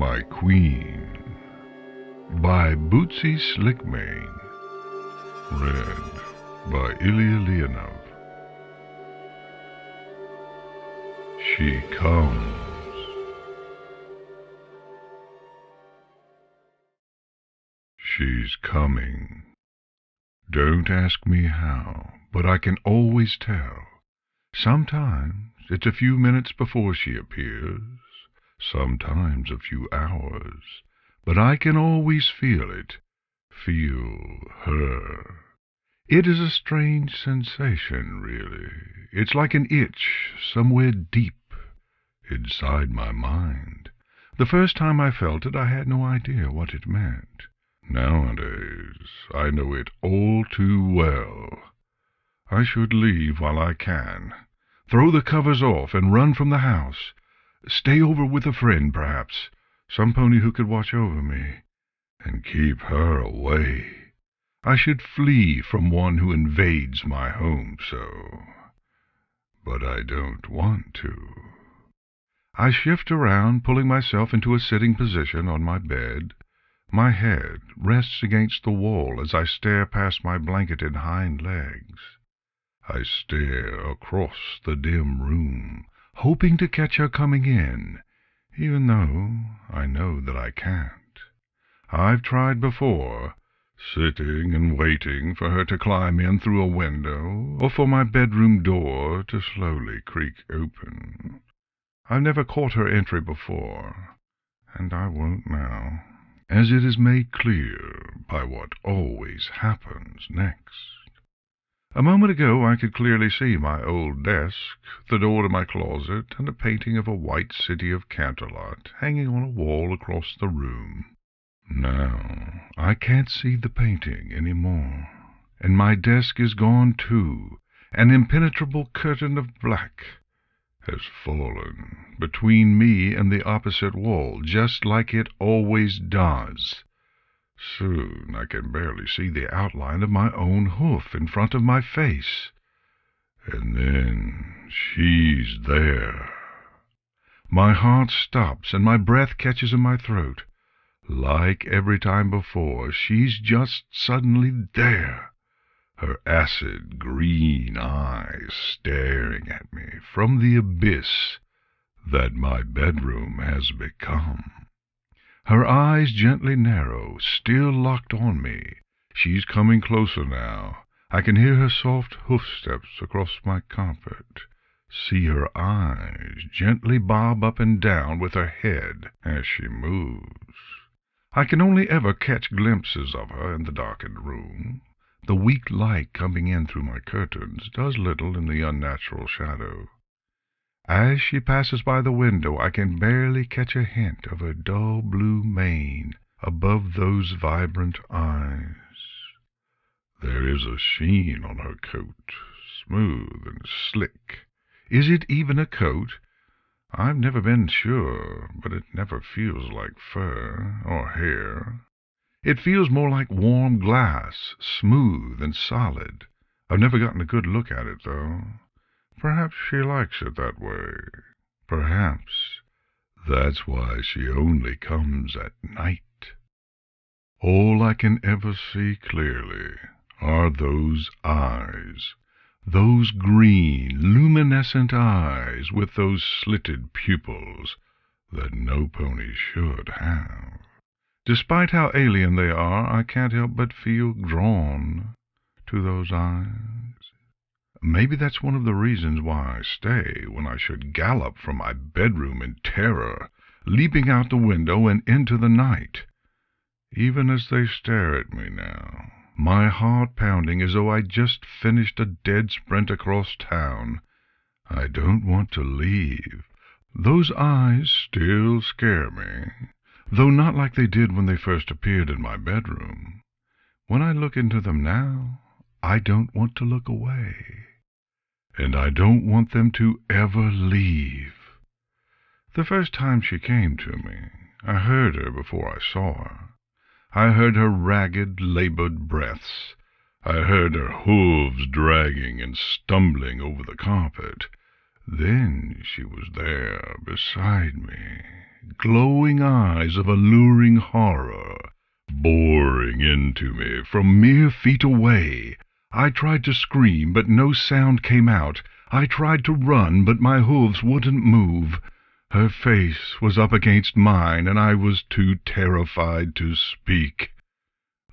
My Queen by Bootsy Slickmane. Read by Ilya Leonov. She comes. She's coming. Don't ask me how, but I can always tell. Sometimes it's a few minutes before she appears, sometimes a few hours, but I can always feel it, feel her. It is a strange sensation, really. It's like an itch somewhere deep inside my mind. The first time I felt it, I had no idea what it meant. Nowadays, I know it all too well. I should leave while I can. Throw the covers off and run from the house. Stay over with a friend, perhaps, some pony who could watch over me, and keep her away. I should flee from one who invades my home so. But I don't want to. I shift around, pulling myself into a sitting position on my bed. My head rests against the wall as I stare past my blanketed hind legs. I stare across the dim room, hoping to catch her coming in, even though I know that I can't. I've tried before, sitting and waiting for her to climb in through a window, or for my bedroom door to slowly creak open. I've never caught her entry before, and I won't now, as it is made clear by what always happens next. A moment ago I could clearly see my old desk, the door to my closet, and a painting of a white city of Canterlot hanging on a wall across the room. Now I can't see the painting any more, and my desk is gone too. An impenetrable curtain of black has fallen between me and the opposite wall, just like it always does. Soon I can barely see the outline of my own hoof in front of my face. And then she's there. My heart stops and my breath catches in my throat. Like every time before, she's just suddenly there, her acid green eyes staring at me from the abyss that my bedroom has become. Her eyes gently narrow, still locked on me. She's coming closer now. I can hear her soft hoofsteps across my carpet, see her eyes gently bob up and down with her head as she moves. I can only ever catch glimpses of her in the darkened room. The weak light coming in through my curtains does little in the unnatural shadow. As she passes by the window, I can barely catch a hint of her dull blue mane above those vibrant eyes. There is a sheen on her coat, smooth and slick. Is it even a coat? I've never been sure, but it never feels like fur or hair. It feels more like warm glass, smooth and solid. I've never gotten a good look at it, though. Perhaps she likes it that way. Perhaps that's why she only comes at night. All I can ever see clearly are those eyes, those green, luminescent eyes with those slitted pupils that no pony should have. Despite how alien they are, I can't help but feel drawn to those eyes. Maybe that's one of the reasons why I stay when I should gallop from my bedroom in terror, leaping out the window and into the night. Even as they stare at me now, my heart pounding as though I'd just finished a dead sprint across town, I don't want to leave. Those eyes still scare me, though not like they did when they first appeared in my bedroom. When I look into them now, I don't want to look away. And I don't want them to ever leave. The first time she came to me, I heard her before I saw her. I heard her ragged, labored breaths. I heard her hooves dragging and stumbling over the carpet. Then she was there beside me, glowing eyes of alluring horror, boring into me from mere feet away. I tried to scream, but no sound came out. I tried to run, but my hooves wouldn't move. Her face was up against mine, and I was too terrified to speak.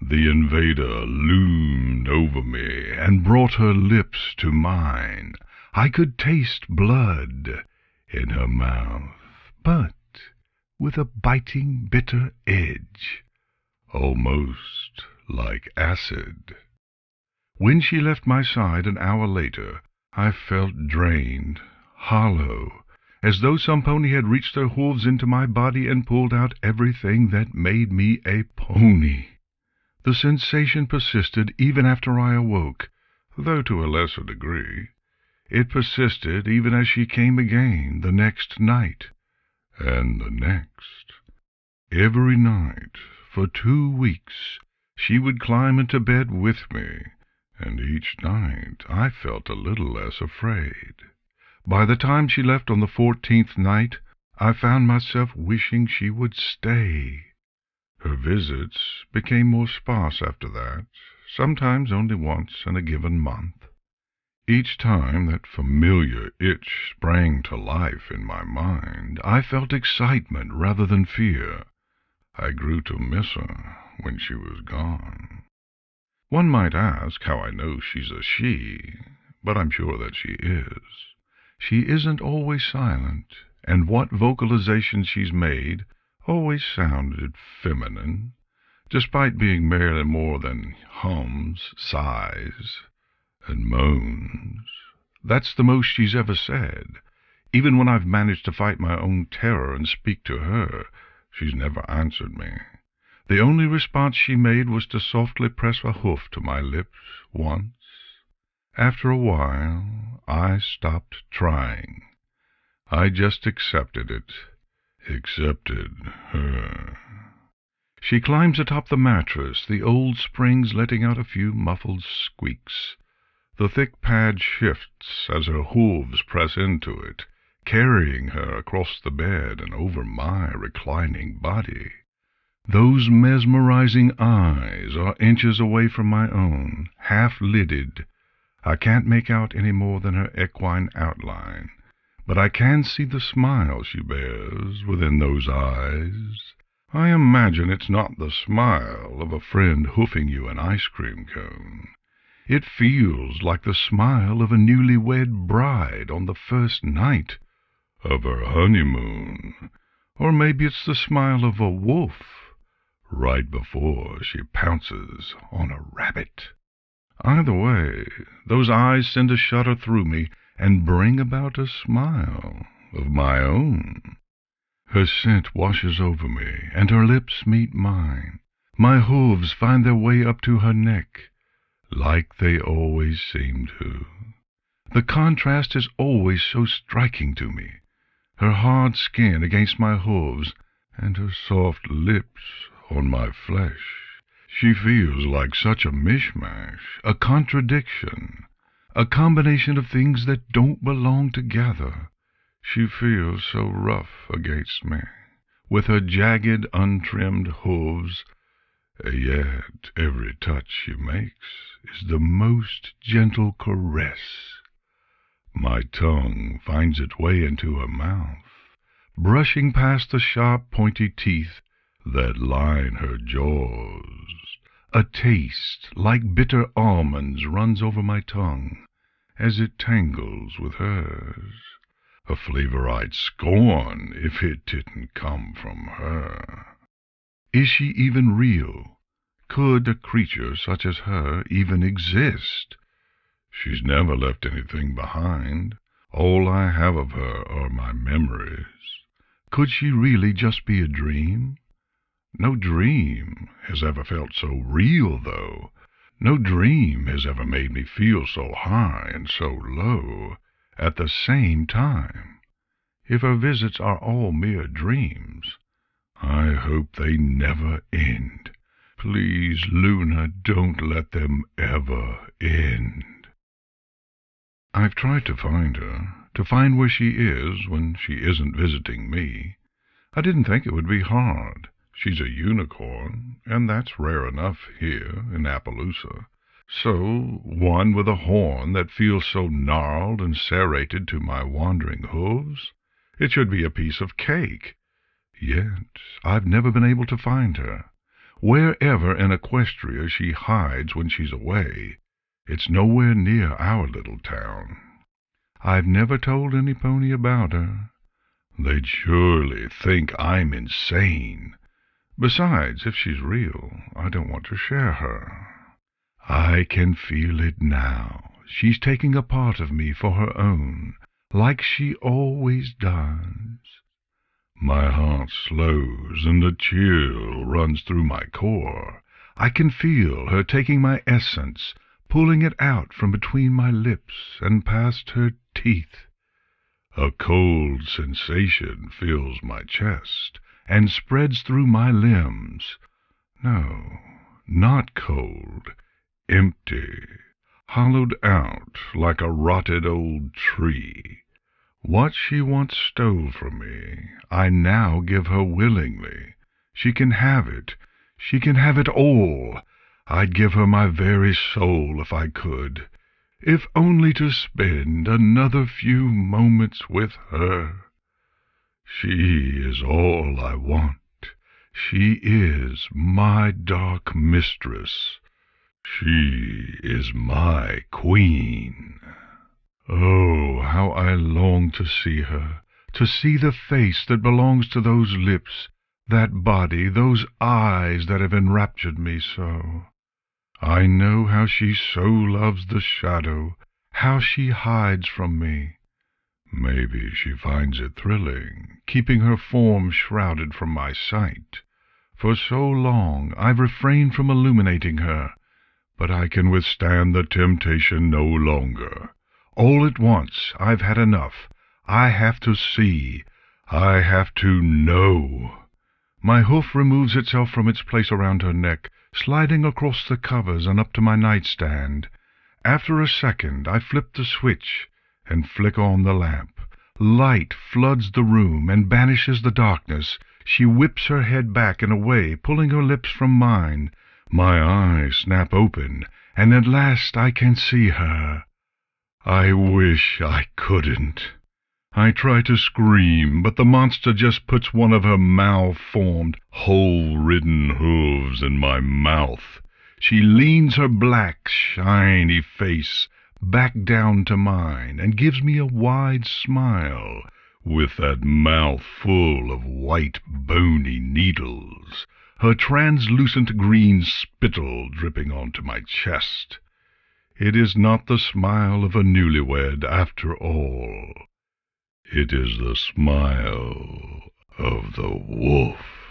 The invader loomed over me and brought her lips to mine. I could taste blood in her mouth, but with a biting, bitter edge, almost like acid. When she left my side an hour later, I felt drained, hollow, as though some pony had reached their hooves into my body and pulled out everything that made me a pony. The sensation persisted even after I awoke, though to a lesser degree. It persisted even as she came again the next night, and the next. Every night, for 2 weeks, she would climb into bed with me, and each night I felt a little less afraid. By the time she left on the 14th night, I found myself wishing she would stay. Her visits became more sparse after that, sometimes only once in a given month. Each time that familiar itch sprang to life in my mind, I felt excitement rather than fear. I grew to miss her when she was gone. One might ask how I know she's a she, but I'm sure that she is. She isn't always silent, and what vocalizations she's made always sounded feminine, despite being merely more than hums, sighs, and moans. That's the most she's ever said. Even when I've managed to fight my own terror and speak to her, she's never answered me. The only response she made was to softly press a hoof to my lips once. After a while, I stopped trying. I just accepted it. Accepted her. She climbs atop the mattress, the old springs letting out a few muffled squeaks. The thick pad shifts as her hooves press into it, carrying her across the bed and over my reclining body. Those mesmerizing eyes are inches away from my own, half-lidded. I can't make out any more than her equine outline, but I can see the smile she bears within those eyes. I imagine it's not the smile of a friend hoofing you an ice cream cone. It feels like the smile of a newlywed bride on the first night of her honeymoon. Or maybe it's the smile of a wolf right before she pounces on a rabbit. Either way, those eyes send a shudder through me and bring about a smile of my own. Her scent washes over me, and her lips meet mine. My hooves find their way up to her neck, like they always seem to. The contrast is always so striking to me. Her hard skin against my hooves, and her soft lips on my flesh. She feels like such a mishmash, a contradiction, a combination of things that don't belong together. She feels so rough against me, with her jagged, untrimmed hooves, yet every touch she makes is the most gentle caress. My tongue finds its way into her mouth, brushing past the sharp, pointy teeth that line her jaws. A taste like bitter almonds runs over my tongue as it tangles with hers. A flavor I'd scorn if it didn't come from her. Is she even real? Could a creature such as her even exist? She's never left anything behind. All I have of her are my memories. Could she really just be a dream? No dream has ever felt so real, though. No dream has ever made me feel so high and so low at the same time. If her visits are all mere dreams, I hope they never end. Please, Luna, don't let them ever end. I've tried to find her, to find where she is when she isn't visiting me. I didn't think it would be hard. She's a unicorn, and that's rare enough here in Appaloosa. So one with a horn that feels so gnarled and serrated to my wandering hooves, it should be a piece of cake. Yet I've never been able to find her. Wherever in Equestria she hides when she's away, it's nowhere near our little town. I've never told any pony about her. They'd surely think I'm insane. Besides, if she's real, I don't want to share her. I can feel it now. She's taking a part of me for her own, like she always does. My heart slows and a chill runs through my core. I can feel her taking my essence, pulling it out from between my lips and past her teeth. A cold sensation fills my chest and spreads through my limbs. No, not cold, empty, hollowed out like a rotted old tree. What she once stole from me, I now give her willingly. She can have it. She can have it all. I'd give her my very soul if I could, if only to spend another few moments with her. She is all I want. She is my dark mistress. She is my queen. Oh, how I long to see her, to see the face that belongs to those lips, that body, those eyes that have enraptured me so. I know how she so loves the shadow, how she hides from me. Maybe she finds it thrilling, keeping her form shrouded from my sight. For so long I've refrained from illuminating her, but I can withstand the temptation no longer. All at once I've had enough. I have to see. I have to know. My hoof removes itself from its place around her neck, sliding across the covers and up to my nightstand. After a second I flip the switch and flick on the lamp. Light floods the room and banishes the darkness. She whips her head back and away, pulling her lips from mine. My eyes snap open, and at last I can see her. I wish I couldn't. I try to scream, but the monster just puts one of her malformed, hole-ridden hooves in my mouth. She leans her black, shiny face back down to mine and gives me a wide smile, with that mouth full of white, bony needles, her translucent green spittle dripping onto my chest. It is not the smile of a newlywed, after all. It is the smile of the wolf.